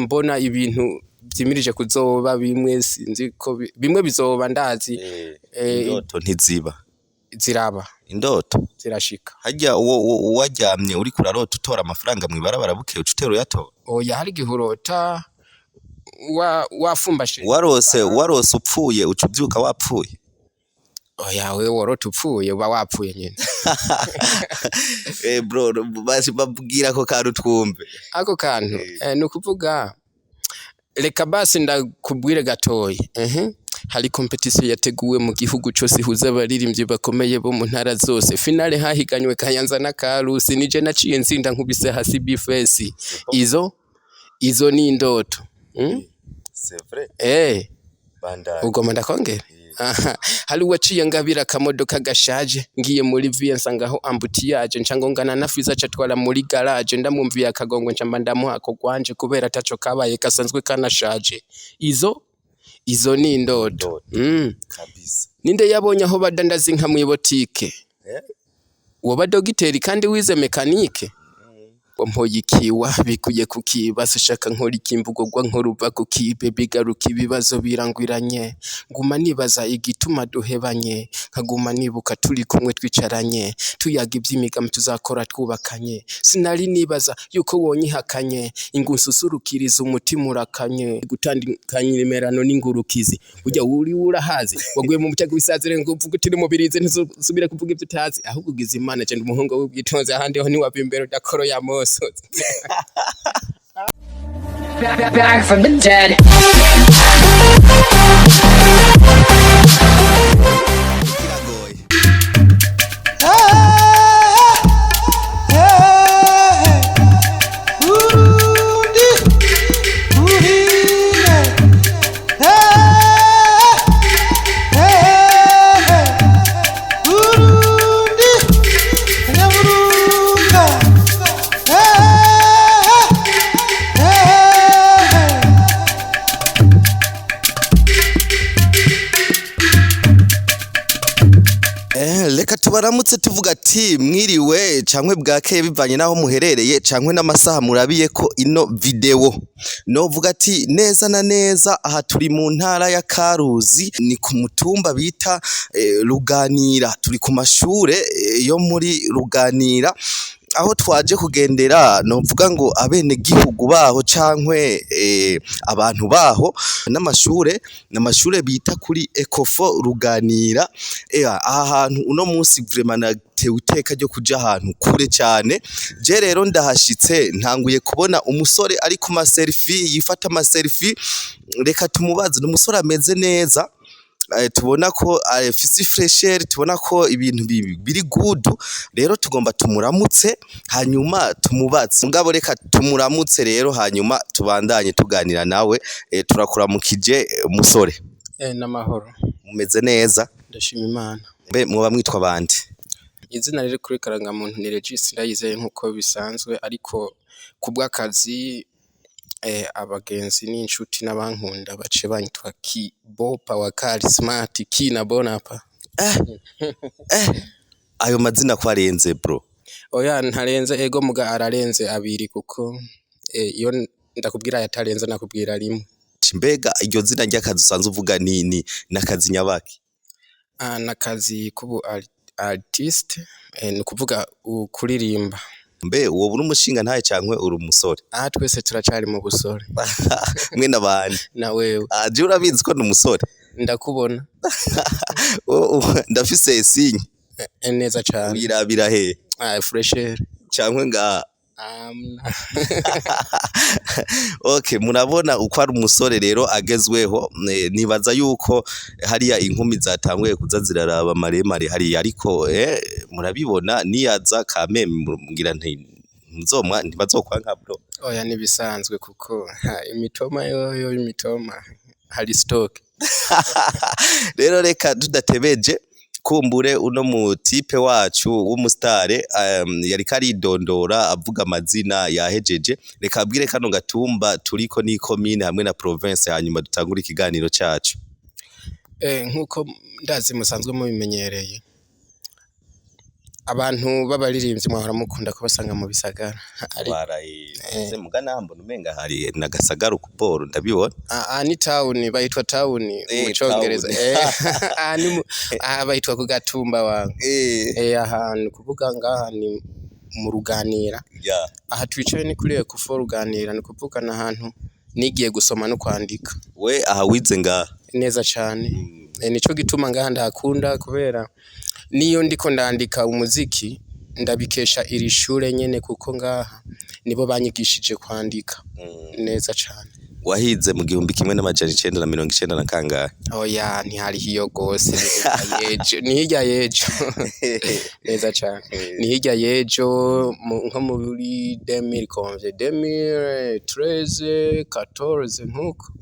mbona ibintu vyimirije kuzoba bimwe sinzi ko bimwe bizoba ndazi indoto ntiziba ziraba indoto zirashika harya waryamye uri kurarota utora amafaranga mw'ibarabara bukeye ucutero yato oya hari gihurota wafumbashe warose upfuye ucubyuka wapfuye oya we warota upfuye uba wapfuye nyine bro basi babwira ko kantu twumve ako kantu nukuvuga reka basi ndakubwire gatoyi hari competition yateguwe mu gihugu cyose ihuza abaririmbyi bakomeye bo mu ntara zose finale hahiganywe Kayanza na Karusi nije naciye nzinda nkubise hasi bifesi izo ni indoto c'est vrai bandari ugoma ndakongera hari waciye ngabira kamodoka gashaje ngiye muri vie nsangaho ambutiyaje ncangongana na fiza catwara muri garage ndamwumviye akagongo ncamba ndamuhako kwanje kubera taco kabaye kasanzwe kanashaje izo ni indoto kabisa ninde yabonye aho badandaza inka mu botike woba dogiteri kandi wize mekanike mpoyikiwa bikuye kukibazo shaka nkora ikimbugogwa nkoruva kukibe bigaruka ibibazo birangwiranye nguma nibaza igituma duhebanye nkaguma nibuka turi kumwe twicaranye tuyaga iby'imigamo tuzakora twubakanye sinari nibaza yuko wonyihakanye ingususurukiriza umutima urakanye gutandukanya imerano n'ingurukizi ujya uri urahazi waguye mu mutego wisazire ngo uvuga utiri mu birize ntizusubire kuvuga ibyo utazi ahubwo ugize imana cyane umuhungu w'ubwitonze ahandi ho niwava imbere dakoro ya Back from the dead. Reka tubaramutse tuvuga ati mwiriwe cankwe bwakeye bivanye naho muherereye cankwe n'amasaha murabiye ko ino video novuga ati neza na neza aha turi mu ntara ya Karuzi ni ku mutumba bita Ruganira turi ku mashure yo muri Ruganira aho twaje kugendera novuga ngo abene gihugu baho cankwe abantu baho n'amashure bita kuri Ecofo Ruganira aha hantu uno munsi vraiment natewe iteka ryo kuja ahantu kure cyane je rero ndahashitse ntanguye kubona umusore ari ku ma selfie yifata ama selfie reka tumubaze n'umusore ameze neza tubona ko afise fresher tubona ko ibintu biri good rero tugomba tumuramutse hanyuma tumubatse ngabo reka tumuramutse rero hanyuma tubandanye tuganira nawe turakuramukije musore n'amahoro mumeze neza ndashima Imana mbe muba mwitwa bande izina riri kuri karangamuntu ni Regis ndayizeye nkuko bisanzwe ariko kubw'akazi abagenzi n'inshuti n'abankunda bace banyitwa Kibopa wa Kari Smart Kina Bonapa ayo mazina ko arenze bro oya ntarenze ego muga ararenze abiri kuko iyo ndakubwira yatarenze nakubwira rimwe mbega iryo zina ry'akazi usanzwe uvuga ni nakazi nyabaki nakazi kubu artist ni kuvuga kuririmba mbe uwo buri umushinga ntaye cankwe uri umusore twese turacari mu busore mwe nabandi na wewe je urabizi ko n'umusore ndakubona ndafise sinye neza cyane birabira he fresher cankwe nga okay murabona uko ari umusore rero agezweho nibaza yuko hariya inkumi zatanguye kuza ziraraba maremare hariya ariko murabibona niyaza kame mbwira nzomwa ntibazokwanka bro oya nibisanzwe kuko imitoma yoyo imitoma hari stock rero reka tudatebeje kumbure uno mutipe wacu w'umustare yari karidondora avuga amazina yahejeje reka abwire kano gatumba turiko ni commune hamwe na province hanyuma dutangura ikiganiro cacu nkuko ndazi musanzwe mubimenyereye abantu b'abaririmbyi mwahora mukunda kubasanga mu bisagara barayize mugana mbona umenga hari nagasagara kuboro ndabibona ni town bayitwa town mu Congereza bayitwa KUGATUMBA wangu ahantu kuvuga ngaha ni mu ruganira aha twicaye ni kuri ku ruganira ni kuvuga na ahantu nigiye gusoma no kwandika we aha wize ngaha neza cyane nico gituma ngaha ndakunda kubera niyo ndiko ndandika umuziki ndabikesha iri shure nyene kuko ngaha nibo banyigishije kwandika neza cyane. Wahize mu 1990 na kangahe? Oya ntihari hiyo gose ni hirya yejo neza cyane ni hirya yejo nko muri 2013 14 nkuko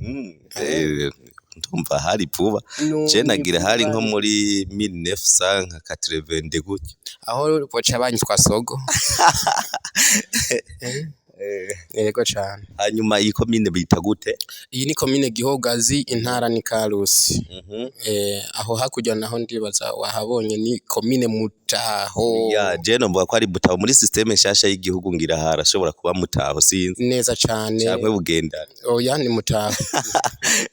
ndumva hari vuba je nagira hari nko muri 1980 gutyo aho boca banyitwa sogo yego cyane. Hanyuma iyi commune bita gute? Iyi ni commune GIHOGAZI intara ni karuzi aho hakurya naho ndibaza wahabonye ni commune Mutaho je nomvuga ko ari Mutaho muri systeme nshasha y'igihugu ngira harashobora kuba Mutaho sinzi neza cyane cyangwa Bugendana. Oya ni Mutaho.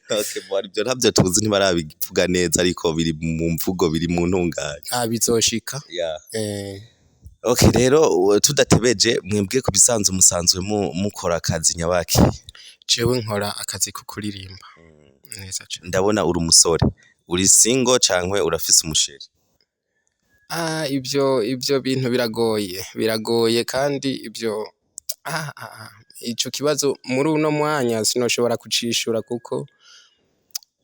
Okay, bari byo ntabyo tuzi ntibarabivuga neza ariko biri mu mvugo biri mu ntunganye bizoshika. Okay, rero tudatebeje mwebwe ku bisanzwe musanzwe mukora akazi nyabaki? Jewe nkora akazi ko kuririmba neza cyane. Ndabona uri umusore uri single cankwe urafise umusheri? Ibyo bintu biragoye kandi ibyo ico kibazo muri uno mwanya sinoshobora kucishura kuko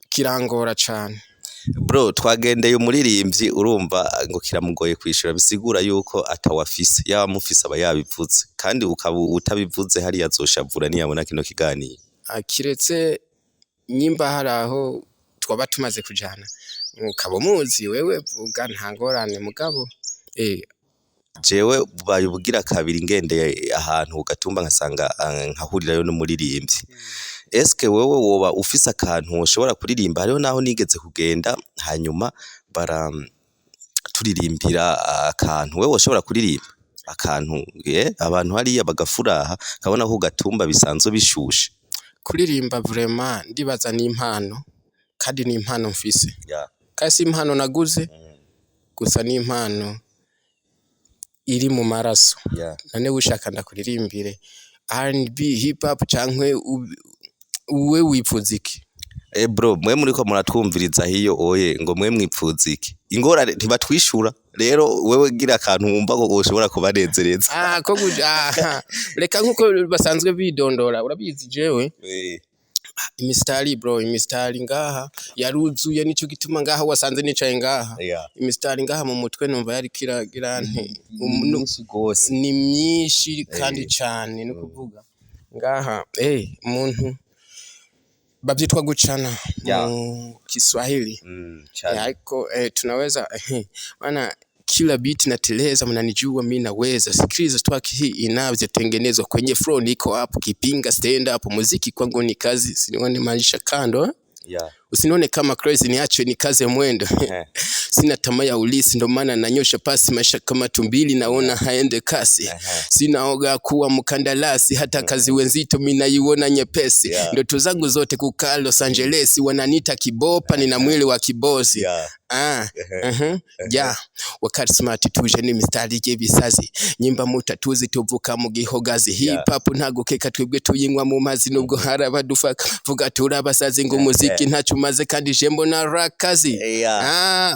kirangora cyane. Bro twagendeye umuririmbyi urumva ngo kiramugoye kwishura bisigura yuko atawafise yaba mufise aba yabivuze kandi ukaba utabivuze hari yazoshavura niyabona kino kiganiro kiretse nyimba haraho twaba tumaze kujana ukaba muzi wewe vuga ntangorane mugabo jewe bubaye ubugira kabiri ngendeye ahantu ugatumba nkasanga nkahurirayo n'umuririmbyi. Eske wewe woba ufise akantu ushobora kuririmba hariho naho nigeze kugenda hanyuma bara turirimbira akantu wewe ushobora kuririmba akantu abantu hariya bagafuraha kabona ko Gatumba bisanzwe bishushe kuririmba vraiment ndibaza ni impano kandi ni impano mfise kasi impano naguze gusa ni impano iri mu maraso none ushaka ndakuririmbire R&B hip hop cankwe uwe wipfuziki? Bro mwe muriko muratwumviriza hiyo oye ngo mwe mwipfuziki ingorane ntibatwishura rero wewe gira akantu wumva ko ushobora kubanezereza ko reka nkuko basanzwe bidondora urabizi jewe imistari bro imistari ngaha yaruzuye nico gituma ngaha wasanze nicaye ngaha imistari ngaha mu mutwe numva yari kiragira ni myinshi kandi cyane no kuvuga ngaha umuntu babyitwa guchana mu Kiswahili yako tunaweza maana kila beat nateleza mnanijua mimi naweza sikiliza track hii inavyotengenezwa kwenye flow niko hapo kipinga stand up muziki kwangu ni kazi sinione maisha kando usinione kama crazy niache ni kazi ya mwendo sina tamaa ya ulisi ndo maana nanyosha pasi maisha kama tumbili naona haende kasi sinaoga kuwa mkandarasi hata kazi wenzito mimi naiona nyepesi ndoto zangu zote kukaa Los Angeles wananiita kibopa nina mwili wa kibosi wakati smart tuje ni mistari y'ebisazi nyimba mutatuzi tuvuka mu GIHOGAZI hip hop ntago keka twebwe tuyinywa mu mazi nubwo harabadufaka vuga turabasazi ngo muziki ntacu maze kandi jembo na rakazi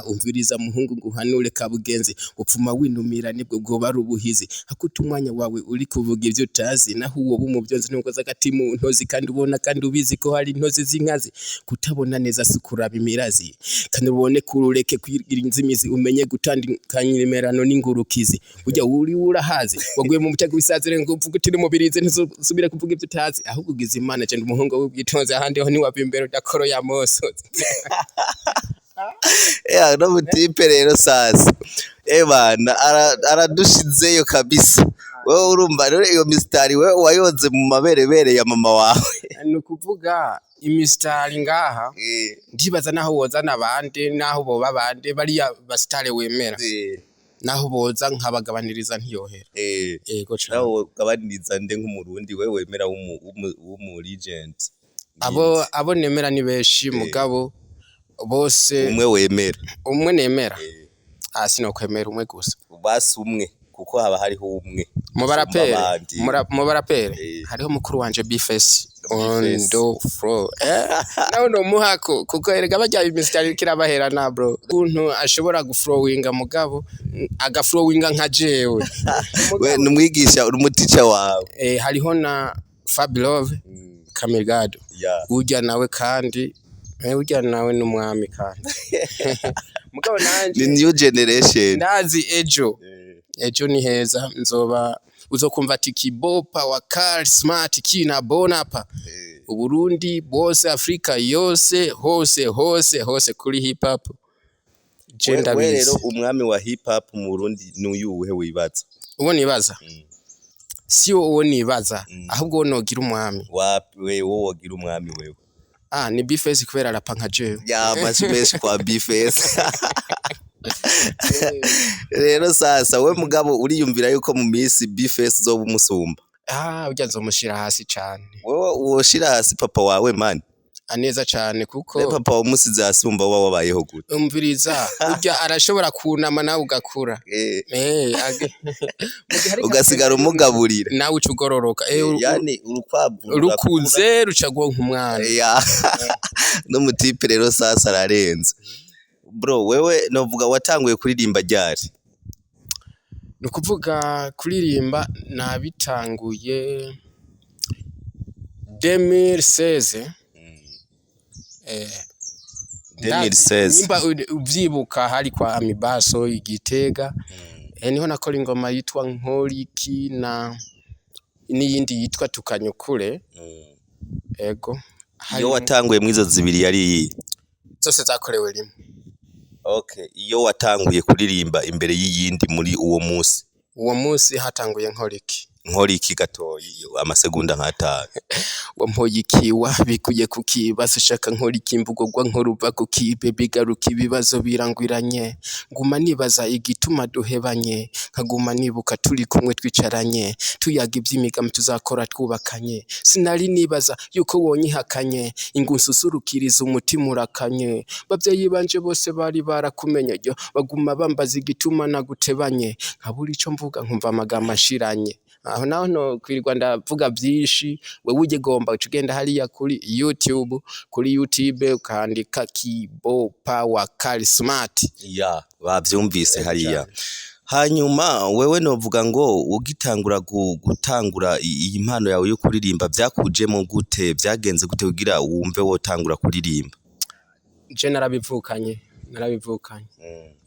umviriza muhungu nguhanure kabugenzi upfuma winumira nibwo goba ari ubuhizi hakuta umwanya wawe uri kuvuga ivyo utazi naho uwo bumuvyonzi nuko zagati mu ntozi kandi ubona kandi ubizi ko hari intozi zinkazi kutabona neza sukuraba imirazi kandi ubone kurureke kwigira inzimizi umenye gutandukanya imerano n'ingurukizi ujya uri urahazi waguye mu mutego bisazire ngo uvuga uti mubirize ntizusubira kuvuga ivyo utazi ahubwo ugize imana cyane umuhungu w'ubwitonze ahandi ho ni wabimbero dakoro ya moso no mutipe rero sasa bana aradushizeyo kabisa wewe urumva rero iyo mistari wewe wayonze mu maberebere ya mama wawe nukuvuga imistari ngaha ndibaza naho wozana abandi naho boba abandi bari basitare wemera naho boza nkabagabaniriza ntiyohera yego cyane naho gabaniriza nde nk'umurundi wewe wemera w'umu legend abo nemera ni benshi mugabo bose umwe nemera sinokwemera umwe gusa basi umwe kuko haba hariho umwe mu barapere hariho mukuru wanje Bface on do flow naho no muhako kuko erega bajya imisitari kirabahera na bro untu ashobora guflowinga mugabo agaflowinga nka jewe we numwigisha urumuticha wawe hariho na Fabilove Kamirgado ujya nawe kandi ujya nawe n'umwami kandi mugabo nanje ni new generation ndazi ejo ni heza nzoba uzokumva ati kibopa wakal smart kina bonapa Uburundi bose Afrika yose hose kuri hip hop gender we rero umwami wa hip hop mu Burundi n'uyuhe wibaza uwo nibaza sio uwo nibaza ahubwo nogira umwami we wowe wogira umwami wewe ni Bface kubera arapa nka jewe ya masimeshi kwa Bface rero sasa we mugabo uriyumvira yuko mu minsi Bface zo bumusumba ujya nzomushira hasi cyane wowe uwoshira hasi papa wawe man aneza cyane kuko papa umusize hasi umva wabayeho gute umviriza ujya arashobora kunama nawe ugakura ugasigara umugaburira nawe ucugororoka yani urukwavu rukuze rucagwa nk'umwana no mutipe rero sasa ararenze bro wewe novuga watanguye kuririmba ryari nukuvuga kuririmba nabitanguye 2016 nimba ubyibuka hari kwa Amibaso Igitega niho nakora ingoma yitwa Nkoriki na n'iyindi yitwa Tukanyukure ego iyo watanguye mwizo zibiri yari zose zakorewe rimwe iyo watanguye kuririmba imbere y'iyindi muri uwo munsi hatanguye Nkoriki gatoyi amasegonda nk'atanu wampoyikiwa bikuye kukibazo shaka Nkoriki imvugogwa nkoruva kukibe bigaruka ibibazo birangwiranye nguma nibaza igituma duhebanye nkaguma nibuka turi kumwe twicaranye tuyaga iby'imigamo tuzakora twubakanye sinari nibaza yuko wonyihakanye ingunsusurukiriza umutima urakanye bavyeyi banje bose bari barakumenye baguma bambaza igituma nagutebanye nkabura ico mvuga nkumva amagambo ashiranye aho naho no kwirirwa ndavuga byinshi wewe ugegomba ucugenda hariya kuri YouTube ukandika kibopa wakal smart bavyumvise hariya hanyuma wewe novuga ngo ugitangura gutangura iyi mpano yawe yo kuririmba byakujemo gute byagenze gute kugira wumve wotangura kuririmba je narabivukanye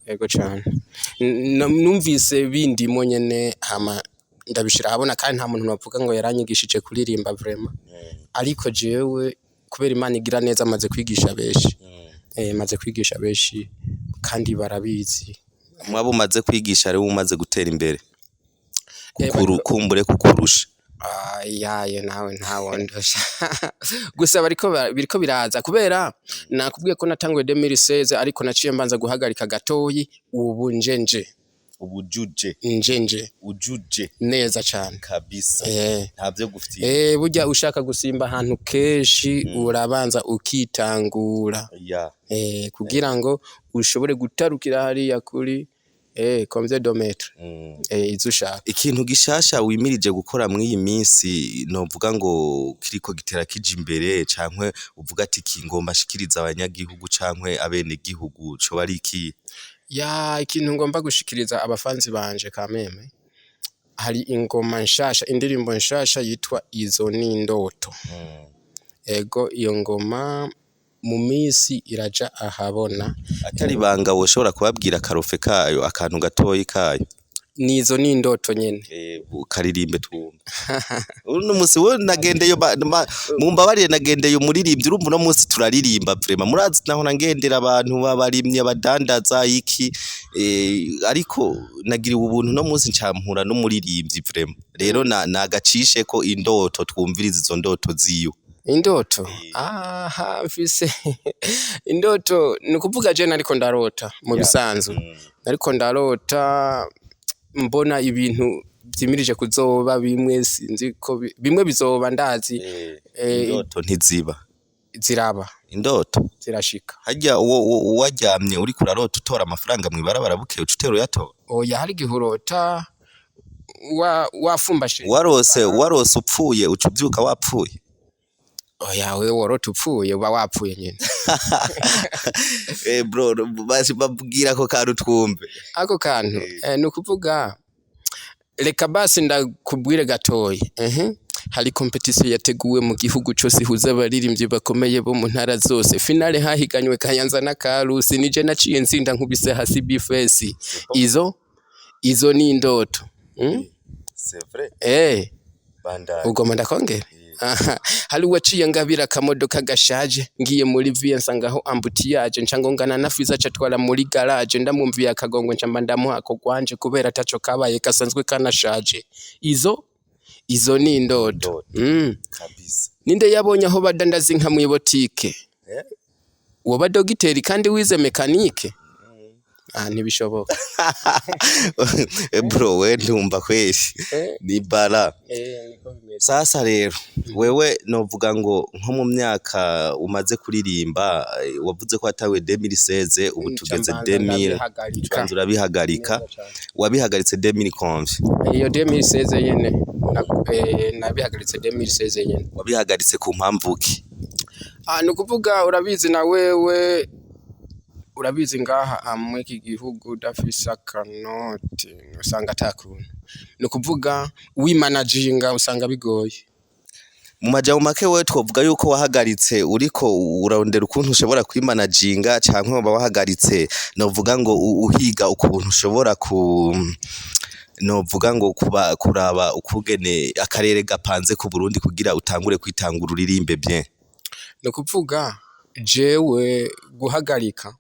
yego cyane numvise bindi monyene hama ndabishira habona kandi nta muntu navuga ngo yaranyigishije kuririmba vraiment ariko jewe kubera Imana igira neza maze kwigisha benshi kandi barabizi mwabo maze kwigisha rero umaze gutera imbere kukurukumbure kukurusha yaye nawe ntawondosha gusa biriko biraza kubera nakubwiye ko natanguye 2016 ariko naciye mbanza guhagarika gatoyi ubu njenje ujuje neza cyane kabisa ntavyo gufitiye burya ushaka gusimba ahantu keshi urabanza ukitangura kugira ngo ushobore gutarukira hariya kuri comme dometre izushaka ikintu gishasha wimirije gukora muri iyi minsi novuga ngo kiriko gitera kije imbere cankwe uvuga ati kingomba shikiriza abanyagihugu cankwe abene gihugu cyo bari iki ikintu ngomba gushikiriza abafanzi banje kameme hari ingoma nshasha indirimbo nshasha yitwa izo ni indoto ego iyo ngoma mu minsi iraja ahabona atari banga woshobora kubabwira karofe kayo akantu gatoyi kayo nizo ni indoto nyene ukaririmbe twumva uno musi we nagendeye mumbabarire nagendeye umuririmbyi urumva no musi turaririmba vraiment murazi naho nagendera abantu babarimye abadandaza iki ariko nagira ubuntu no musi ncampura n'umuririmbyi vraiment rero nagacishe ko indoto twumviriza izo ndoto ziyo indoto mfise indoto nukuvuga je nariko ndarota mu bisanzwe ariko ndarota mbona ibintu vyimirije kuzoba bimwe sinzi ko bimwe bizoba ndazi indoto ntiziba ziraba indoto zirashika harya waryamye uri kurarota utora amafaranga mw'ibarabara buke ucutero yato oya hari gihurota wafumbashe warose upfuye ucubyuka wapfuye oya we warota upfuye uba wapfuye nyene bro basi babwira ko kantu twumve ako kantu nukuvuga reka basi ndakubwire gatoyi hari competition yateguwe mu gihugu cyose ihuza abaririmbyi bakomeye bo mu ntara zose finale hahiganywe Kayanza na Karusi nije naciye nsinda nkubise hasi bifesi izo ni indoto c'est vrai bandari ugoma ndakongera hari waciye ngabira kamodoka gashaje ngiye muri vie nsangaho ambutiyaje ncangongana na fiza catwala muri garage ndamumviye akagongo ncamba ndamuha ko gwanje kubera taco kabaye kasanzwe kanashaje izo ni indoto kabisa ninde yabonye aho badandaza inka mu botike woba dogiteri kandi wize mekanike ntibishoboka bro we ndumva kweli ni bara sasa rero wewe novuga ngo nko mu myaka umaze kuririmba wavuze ko atawe 2016 ubu tugeze 2000 kandi urabihagarika wabihagaritse 2011 iyo 2016 yene nabihagaritse 2016 yene wabihagaritse ku mpamvu ki nukuvuga urabizi na wewe urabizi ngaha amwe iki gihugu dafise akanoti usanga atakuntu nukuvuga wimanaginga usanga bigoye mu majambo make wewe twovuga yuko wahagaritse uriko urarondera ukuntu ushobora kwimanaginga cyangwa wahagaritse novuga ngo uhiga ukuntu ushobora novuga ngo kuraba ukugene akarere gapanze ku Burundi kugira utangure kwitangura uririmbe bien nukuvuga jewe guhagarika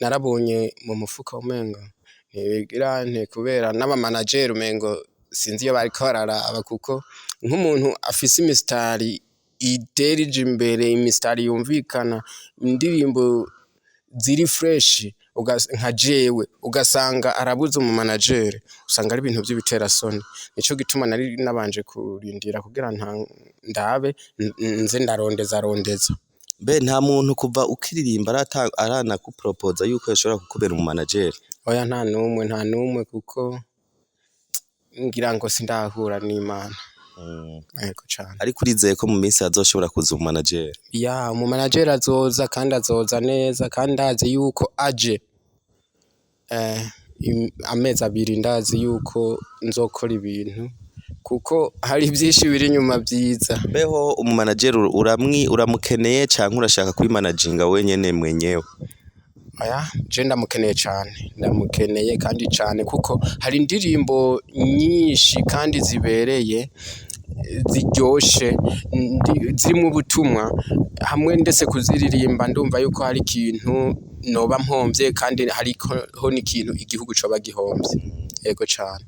narabonye mu mufuka umenga ntibigirante kubera n'aba manager umengo sinzi iyo bariko bararaba kuko nk'umuntu afise imistari iterije imbere imistari yumvikana indirimbo ziri fresh nka jewe ugasanga arabuze mu manager usanga ari ibintu by'ibitera soni nico gituma nari nabanje kurindira kugira ndabe nze ndarondeza be nta muntu kuva ukiririmba arana ku propose yuko yashobora kukubera mu manager oya nta numwe kuko ngira ngo sindahura n'Imana yego cyane ariko urizeye ko mu minsi azoshobora kuza mu manager mu manager azoza kandi azoza neza kandi azi yuko aje amezi abiri ndazi yuko nzokora ibintu kuko hari byinshi biri nyuma byiza beho umu manager uramukeneye cyangwa urashaka kwimanaginga wenyene mwenyewe je ndamukeneye cyane ndamukeneye kandi cyane kuko hari indirimbo nyinshi kandi zibereye ziryoshe zirimo ubutumwa hamwe ndetse kuziririmba ndumva yuko hari ikintu noba mpomvye kandi hariko n'ikintu igihugu coba gihomvye yego cyane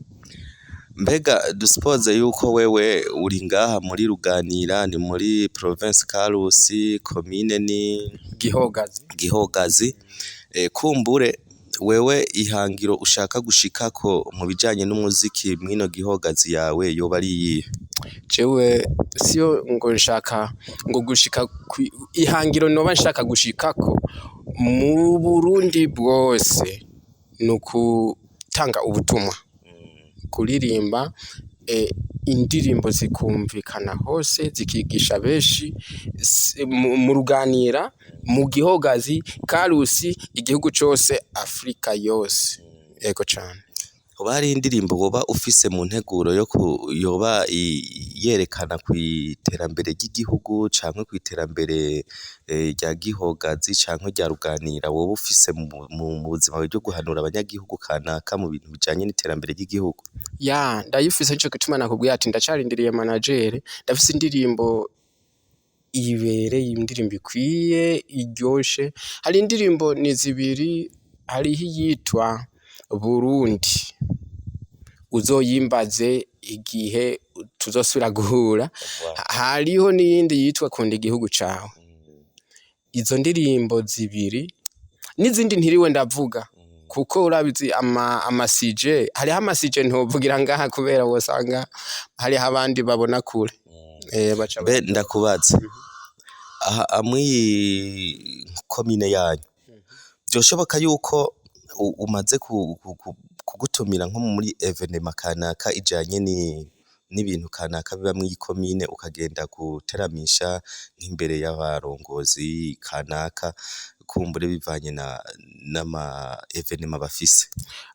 mbega duspose yuko wewe uri ngaha muri Ruganira ni muri province Karusi commune ni Gihogazi kumbure wewe ihangiro ushaka gushikako mu bijanye n'umuziki mwino Gihogazi yawe yoba ari yihe jewe siyo ngo nshaka ngo gushika ihangiro noba nshaka gushikako mu Burundi bwose nukutanga ubutumwa kuririmba indirimbo zikumvikana hose zikigisha benshi mu Ruganira mu Gihogazi Karusi igihugu cyose Afrika yose yego cyane hoba hari indirimbo woba ufise mu nteguro yo yoba yerekana ku iterambere ry'igihugu canke ku iterambere rya Gihogazi canke rya Ruganira woba ufise mu buzima bwo guhanura abanyagihugu kanaka mu bintu bijanye n'iterambere ry'igihugu ndayifise cyo gituma nakubwiye ati ndacarindiriye manager ndafise indirimbo ibereye indirimbo ikwiye iryoshe hari indirimbo ni zibiri hariho yitwa Burundi uzoyimbaze igihe tuzosubira guhura hariho n'iyindi yitwa kunda igihugu cawe izo ndirimbo zibiri n'izindi ntiriwe ndavuga kuko urabizi amasije hariho amasije ntovugira ngaha kubera wosanga hariho abandi babona kure baca be ndakubaza aha amwi komine yanyu byoshoboka yuko umaze kugutumira nko muri evenement kanaka ijanye n'ibintu kanaka biba mu ikomine ukagenda guteramisha nk'imbere y'abarongozi kanaka kumbure bivanye n'ama evenement bafise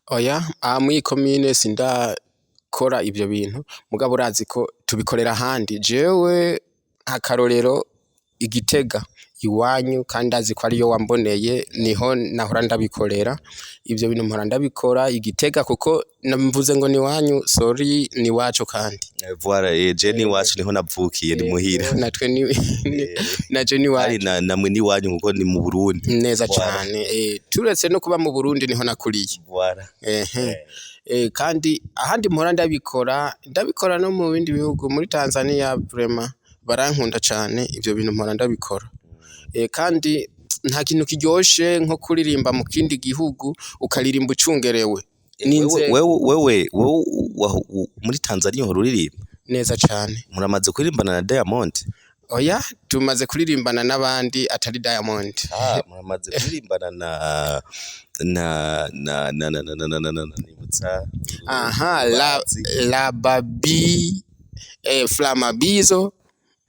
oya mu ikomine sindakora ibyo bintu mugabo urazi ko tubikorera handi jewe akarorero Igitega iwanyu kandi azi ko ariyo wamboneye niho nahora ndabikorera ibyo bintu mpora ndabikora Igitega kuko namvuze ngo ni wanyu sorry ni wacu kandi voilà je ni wacu niho navukiye ni muhira natwe ni naje ni wacu namwe ni wanyu kuko ni mu Burundi neza cyane turetse no kuba mu Burundi niho nakuriye voilà kandi ahandi mpora ndabikora no mu bindi bihugu muri Tanzania vraiment barankunda cyane ibyo bintu mpora ndabikora kandi nta kintu kiryoshe nko kuririmba mu kindi gihugu ukaririmba ucungerewe wewe muri Tanzania ho ruririmba neza cyane muramaze kuririmbana na Diamond oya tumaze kuririmbana n'abandi atari Diamond muramaze kuririmbana na nibutsa aha la babi flamabizo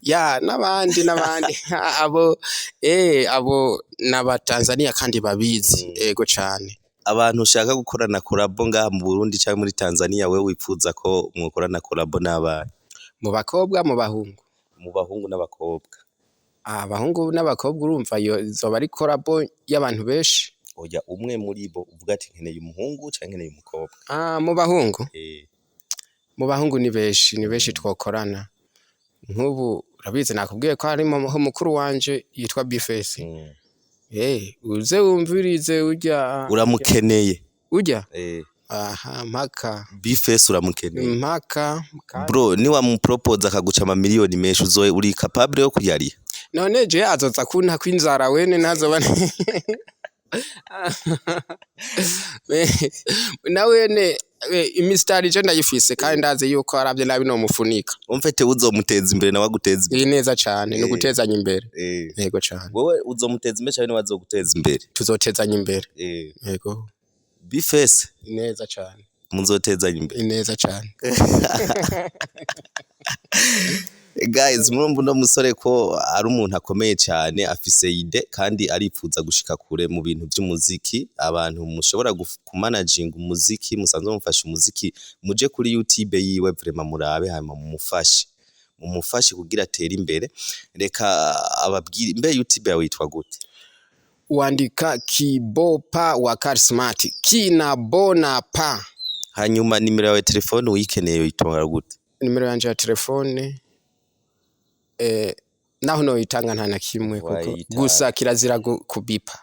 ya n'abandi abo n'abatanzania kandi babizi ego cyane abantu ushaka gukorana collabo ngaha mu Burundi cyangwa muri Tanzania wewe wifuza ko mwokorana collabo n'abana mu bakobwa mu bahungu n'abakobwa abahungu n'abakobwa urumva zoba ari collabo y'abantu benshi oya umwe muri bo uvuga ati nkeneye umuhungu cyangwa nkeneye umukobwa mu bahungu ni benshi twokorana nk'ubu urabizi nakubwiye ko hari mukuru wanje yitwa Bifesi uze wumvirize ujya uramukeneye ujya aha mpaka Bifesi uramukeneye mpaka bro ni wamupropose akaguca ama miliyoni menshi uzoe uri capable yo kuyariha none je azoza kunta kwinzara wene nazoba nawene imistari je ndayifise kandi ndazi yuko aravye nabi no mufunika umfete uzomuteza imbere na waguteza imbere neza cyane no gutezanya imbere yego cyane wowe uzomuteza imbere cyane wazoguteza imbere tuzotezanya imbere yego Bifesi neza cyane muzotezanya imbere neza cyane guys murumva no musore ko ari umuntu akomeye cyane afise ide kandi aripfuza gushika kure mu bintu by'umuziki abantu mushobora kumanaginga umuziki musanzwe mufasha umuziki muje kuri YouTube yiwe vraiment murabe hanyuma mumufashe kugira atere imbere reka ababwira mbe YouTube yawe yitwa gute wandika Kibopa wa Charismatic kinabona pa hanyuma nimero yawe telefone uyikeneye uyitonga gute nimero yanje ya telefone naho no itanga nta na kimwe kuko gusa kirazira kubipa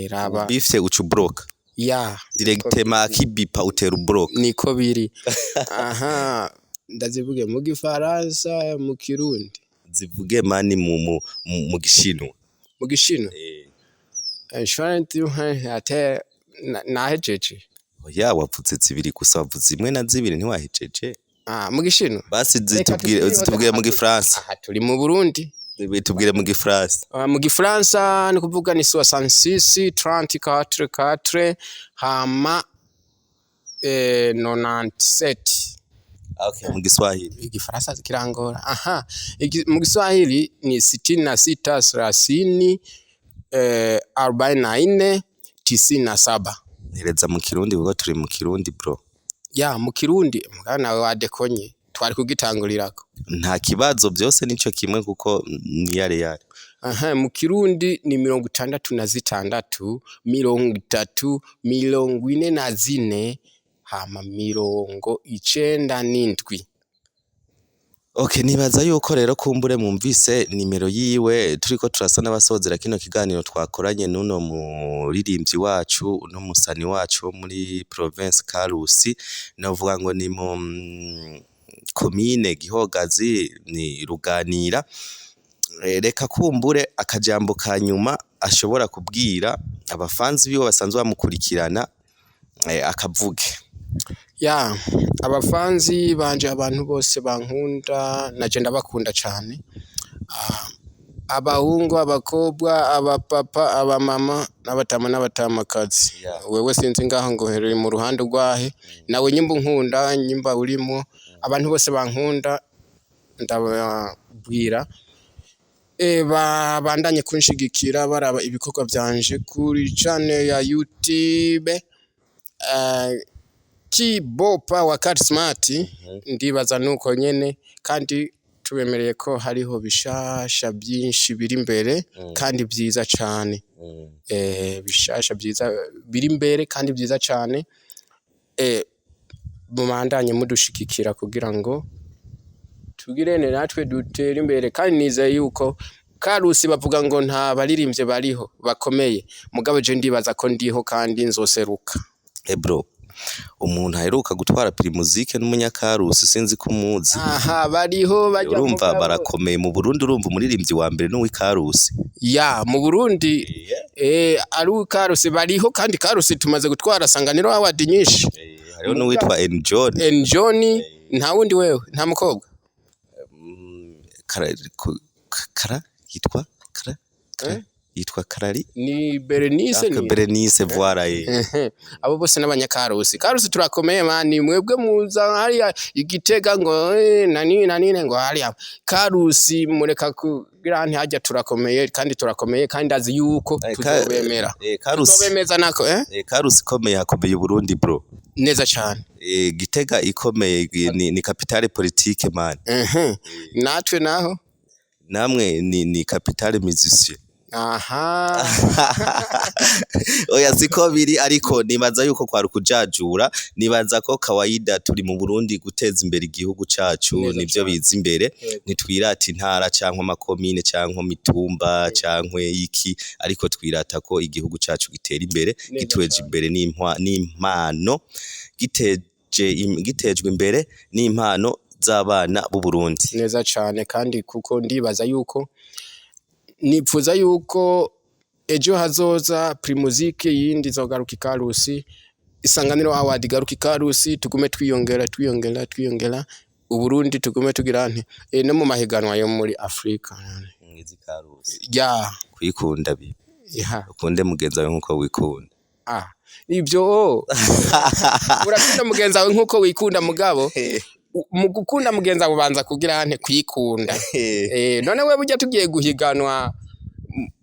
raba bifse ucubroka ya directement kibipa utera ubroka niko biri aha ndazivuge mu Gifaransa mu Kirundi zivuge mani mu Gishinwa shwanti ate nahejeje oya wapfutse zibiri gusa wavuze imwe na zibiri ntiwahejeje mu Gishinwa basi zitubwire mu Gifaransa aha turi mu Burundi tubwire mu Gifaransa mu Gifaransa ni kuvuga ni 66 34 4 hama 97 okay mu Kiswahili Igifaransa kirangora aha mu Kiswahili ni 66 30 44 97 hereza mu Kirundi kuko turi mu Kirundi bro ya mu Kirundi mugana nawe wadekonye twari kugitangurirako nta kibazo byose nico kimwe kuko ni yare aha mu Kirundi ni 66 30 44 hama 97 okay nibaza yuko rero kumbure mumvise nimero yiwe turiko turasa n'abasozera kino kiganiro twakoranye nuno muririmbyi wacu no musani wacu muri province Karusi navuga ngo ni mu komine Gihogazi ni Ruganira reka kumbure akajambo kanyuma ashobora kubwira abafanzi biwe basanzwe bamukurikirana akavuge. Ya abafanzi banje abantu bose bankunda naje ndabakunda cyane, abahungu abakobwa abapapa abamama n'abatama n'abatamakazi. Wewe sinzi ngaho ngo herere mu ruhande rwahe nawe nyimba nkunda nyimba urimo abantu bose bankunda ndababwira bandanye kunshigikira baraba ibikorwa byanje kuri channel ya YouTube Kibopa wa Cat Smart. Ndibaza nuko nyene kandi tubemereye ko hariho bishasha byinshi biri imbere kandi byiza cyane. Bishasha byiza biri imbere kandi byiza cyane. Mumandanye mudushigikira kugira ngo tugirene natwe dutere imbere, kandi nizeye yuko Karusi bavuga ngo nta baririmbye bariho bakomeye, mugabo je ndibaza ko ndiho kandi nzoseruka. Bro, umuntu aheruka gutwara Primusic n'umunyakarusi sinzi ko umuzi. Aha bariho bajya urumva barakomeye mu Burundi. Urumva umuririmbyi wa mbere n'uwi Karusi ya mu Burundi ari Karusi bariho, kandi Karusi tumaze gutwara Sanganiro award nyinshi. Hariho n'uwitwa Enjoni nta wundi wewe nta mukobwa yitwa Karari ni Berenice ni Berenice voilà abo bose n'abanyakarusi. Karusi turakomeye mani, mwebwe muza hariya Igitega ngo nani ngo hariya Karusi mureka kugira hajya turakomeye kandi azi yuko tuzobemera tuzobemeza nako Karusi ikomeye hakomeye Burundi bro neza cyane. Gitega ikomeye ni capitale politique man. Natwe naho namwe ni capitale musicien. Aha oya siko biri, ariko nibaza yuko kwari kujajura. Nibaza ko kawaida turi mu Burundi guteza imbere igihugu cacu nivyo biza imbere. Nitwirata intara cyangwa makomine cyangwa mitumba cyangwa iki, ariko twirata ko igihugu cacu gitera imbere gitweje imbere n'impano gitejwe imbere n'impano z'abana b'u Burundi. Neza cyane, kandi kuko ndibaza yuko nipfuza yuko ejo hazoza Primusic yindi zogaruka Karusi, Isanganiro award garuka Karusi, tugume twiyongera Uburundi tugume tugira no mu mahiganwa yo muri Afrika. Mwizi Karusi ya kwikunda bi ukunde mugenza wawe nkuko wikunda. Ibyo urakunda mugenza wawe nkuko wikunda mugabo mu gukunda mugenza wawe ubanza kugira kwikunda. None wewe ujya tugiye guhiganwa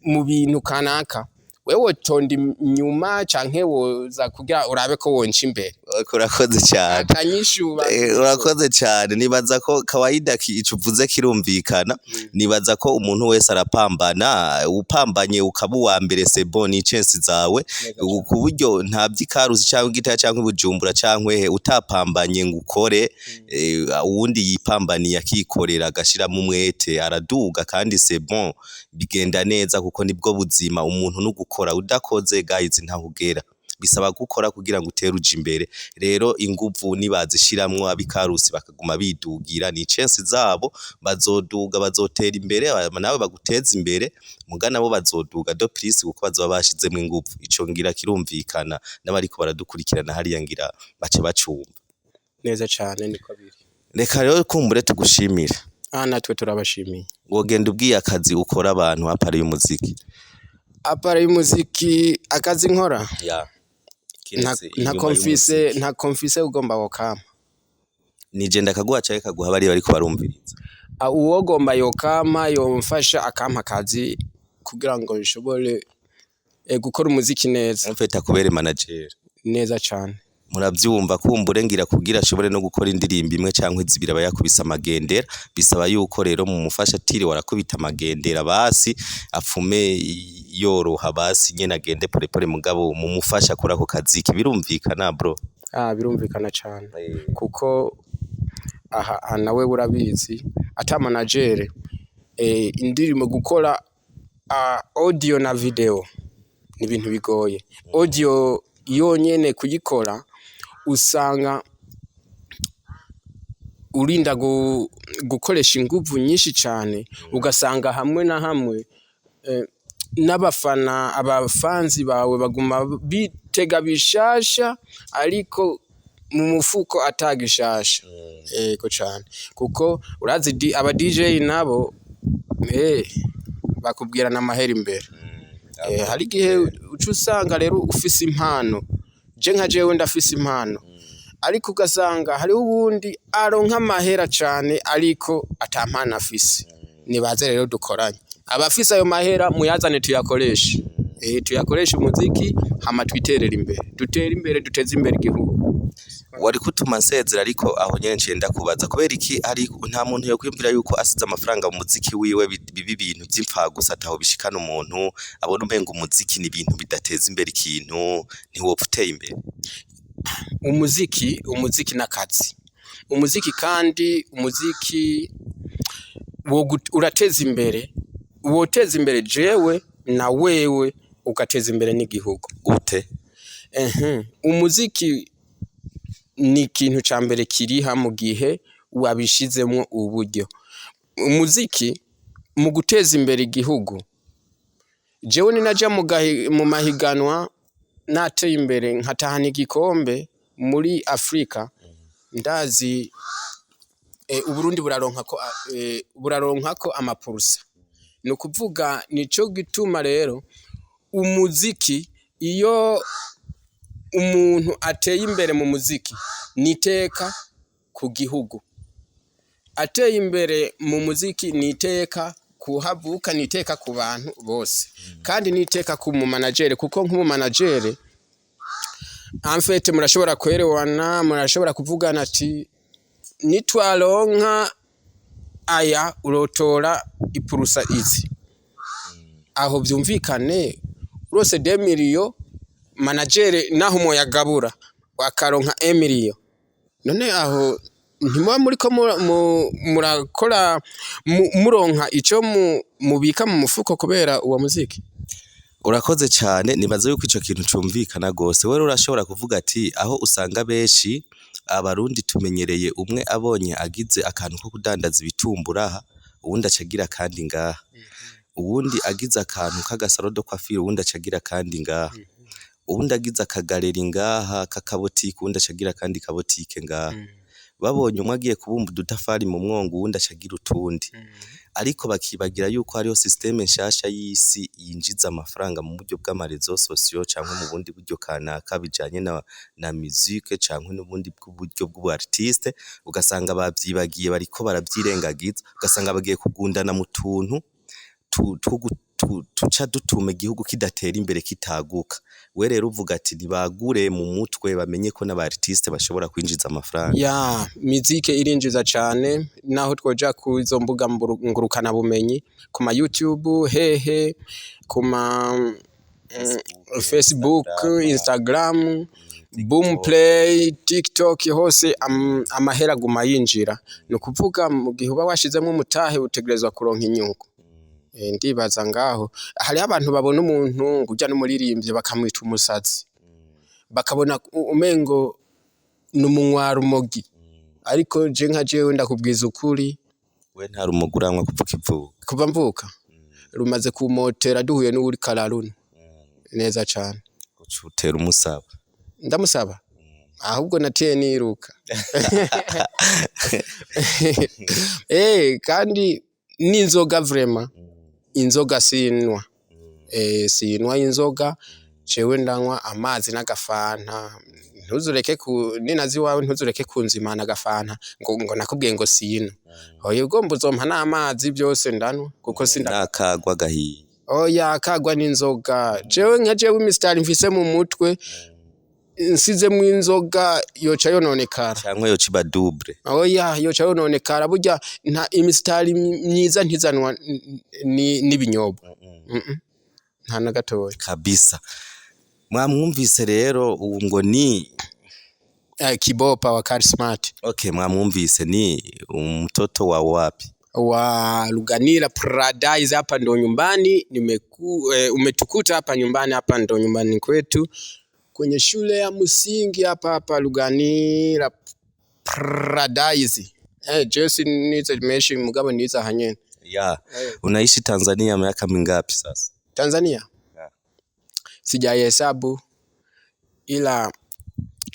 mu bintu kanaka, wewe tonda inyuma canke woza kugira urabe ko wonca imbere. Urakoze cyane atanyishuba. Urakoze cyane. Nibaza ko kawaida icuvuze kirumvikana. Nibaza ko umuntu wese arapambana, upambanye ukaba wa mbere c'est bon, ni chance zawe ku buryo nta by'Ikarusi cyangwa Gitaya cyangwa Bujumbura cyangwa utapambanye ngo ukore uwundi yipambaniye akikorera agashira mu mwete araduga, kandi c'est bon bigenda neza kuko nibwo buzima. Umuntu no gukora udakoze guys ntahugera, bisaba gukora kugira ngo uteruje imbere. Rero inguvu nibazishiramwo ab'Ikarusi bakaguma bidugira, ni chance zabo bazoduga bazotera imbere, nawe baguteza imbere mugana bo bazoduga do plus kuko bazoba bashizemo inguvu. Ico ngira kirumvikana n'abariko baradukurikirana hariya ngira bace bacumva neza cyane. Niko biri. Reka rero kumbure tugushimira. Natwe turabashimiye. Wogenda ubwiye akazi ukora abantu apare y'umuziki. Apare y'umuziki akazi nkora nta confise ugomba wokama. Nije ndakaguha caye kaguha bari bariko barumviriza. Uwo gomba yokama yomfasha akampa akazi kugira ngo nshobore gukora umuziki neza. Mfeta kubere manager neza cyane. Muravyumva kumbure ngira kugira ashobore no gukora indirimbo imwe cyangwa izibira bayakubisa amagendera. Bisaba yuko rero mu mufasha tiri warakubita amagendera basi apfume yoroha basi nyene agende pole mugabo mu mufasha kora ko kazi birumvikana bro. Birumvikana cyane kuko aha nawe urabizi ata manager indirimbo gukora audio na video ni ibintu bigoye. Audio yonyene kuyikora usanga urinda gukoresha inguvu nyinshi cyane, ugasanga hamwe na hamwe n'abafana abafanzi bawe baguma bitega bishasha ariko mu mufuko atagishasha yego cyane kuko urazi aba DJ nabo bakubwirana amahera imbere hari igihe uca usanga rero ufise impano je nka jewe ndafise impano ariko ugasanga hari ubundi aronka amahera cyane ariko atampana afise nibaze rero dukoranye abafise ayo mahera muyazane tuyakoreshe tuyakoreshe umuziki hama twiterera imbere dutere imbere duteze imbere igihugu wari kutuma nsezera ariko aho nyene ncenda kubaza kubera iki ari nta muntu yo kwimvira yuko asize amafaranga mu muziki wiwe bibi ibintu by'imfa gusa ataho bishikana umuntu abona umenga umuziki ni ibintu bidateza imbere ikintu ntiwopfa uteye imbere umuziki n'akazi umuziki kandi umuziki urateza imbere woteza imbere jewe na wewe ugateza imbere n'igihugu gute umuziki ni ikintu ca mbere kiriha mu gihe wabishizemwo uburyo umuziki mu guteza imbere igihugu jewe ninaja mu mahiganwa nateye imbere nkatahana igikombe muri Afrika ndazi Uburundi buraronkako amapurusa ni ukuvuga nico gituma rero umuziki iyo umuntu ateye imbere mu muziki niteka ku gihugu ateye imbere mu muziki niteka kuhavuka niteka ku bantu bose kandi niteka ku mu manager kuko nk'umu manager en fait murashobora kwerewana murashobora kuvugana ati nitwaronka aya urotora ipurusa izi aho byumvikane rose 2 million manager naho moyagabura wakaronka 1 million none aho ntimwa muri ko murakora muronka ico mubika mu mufuko kubera uwo muziki urakoze cyane nibaze yuko ico kintu cumvikana gose wewe urashobora kuvuga ati aho usanga benshi abarundi tumenyereye umwe abonye agize akantu ko kudandaza ibitumbura uwundi acagira kandi ngaha uwundi agize akantu k'agasarodo kwa firi uwundi acagira kandi ngaha uwundi agize akagareri ngaha kakabotike uwundi acagira kandi kabotike ngaha babonye umwe agiye kubumba udutafari mu mwongo uwundi acagira utundi ariko bakibagira yuko hariho systeme nshasha y'isi yinjiza amafaranga mu buryo bw'amarezo sosiyo cyangwa mu bundi buryo kanaka bijanye na musique cyangwa n'ubundi buryo bw'ubartiste ugasanga babyibagiye bariko barabyirengagiza ugasanga bagiye kugundana mu tuntu tuca dutuma igihugu kidatera imbere kitaguka we rero uvuga ati ntibagure mu mutwe bamenye ko n'abartiste bashobora kwinjiza amafaranga ya muzike irinjiza cyane naho twoja ku izo mbuga ngurukana bumenyi ku ma YouTube hehe ku ma Facebook Instagram Boomplay TikTok hose amahera guma yinjira no kuvuga mu gihe uba washizemo umutahe utegerezwa kuronka inyungu ndibaza ngaho hari abantu babona umuntu ngujya n'umuririmbyi bakamwita umusazi bakabona umengo n'umunywa rumogi ariko je nka jewe ndakubwiza ukuri we nta rumuguranwa kuva mvuka rumaze kumotera duhuye n'uri kararuna neza cyane ucutera umusaba ndamusaba ahubwo nateye niruka kandi n'inzoga vraiment inzoga sinwa sinwa inzoga jewe ndanywa amazi n'agafanta ntuzureke ninazi wawe ntuzureke kunzimana agafanta ngo nakubwiye ngo sino oya ugomba uzompa n'amazi byose ndanwa kuko nakagwa gahiye oya kagwa n'inzoga jewe nka jewe imistari mfise mu mutwe nsize mu inzoga yoca yononekara cyangwa yoca iba double oya yoca yononekara burya nta imistari myiza ntizanwa n'ibinyobwa nta na gatoya kabisa mwamwumvise rero ubu ngo ni Kibopa wa Karismati. Okay, mwamwumvise ni mtoto wa wapi? Wa Ruganira Paradise hapa ndo nyumbani. Umetukuta hapa nyumbani, hapa ndo nyumbani kwetu. Kwenye shule ya msingi hapa Ruganira Paradise. Jesse niza meshi mugabo niza hanyene. Yeah. Unaishi Tanzania miaka mingapi sasa? Tanzania sijahesabu, ila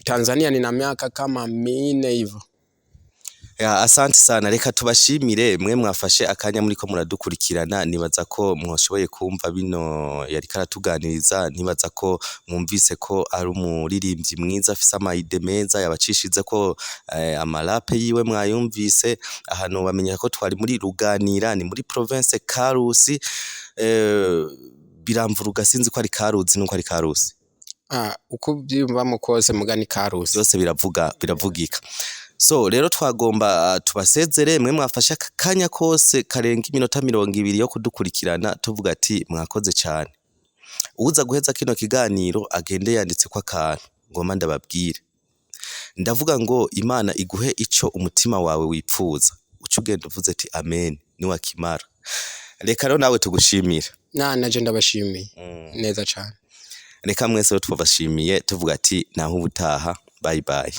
Tanzania nina miaka kama 4 hivyo. Asante sana, reka tubashimire mwe mwafashe akanya muri ko muradukurikirana. Nibaza ko mwashoboye kumva bino yari karatuganiriza, nibaza ko mwumvise ko ari umuririmbyi mwiza afise amayide meza, yabacishize ko amarape yiwe mwayumvise. Ahantu bamenya ko twari muri Ruganira, ni muri province Karuzi. Biramvuruga sinzi ko ari Karuzi nuko ari Karuzi. Uko byumva kose mugani Karuzi byose biravugika. So rero twagomba tubasezere mwe mwafashe akanya kose karenga iminota 20 yo kudukurikirana, tuvuga ati mwakoze cyane. Uza guheza kino kiganiro agende yanditse ko akantu ngoma ndababwire. Ndavuga ngo Imana iguhe ico umutima wawe wipfuza, ucugenda uvuze ati amen ni wakimara. Reka rero nawe tugushimira. Naje ndabashimiye neza cyane. Reka mwese twabashimiye tuvuga ati naho ubutaha, bye bye.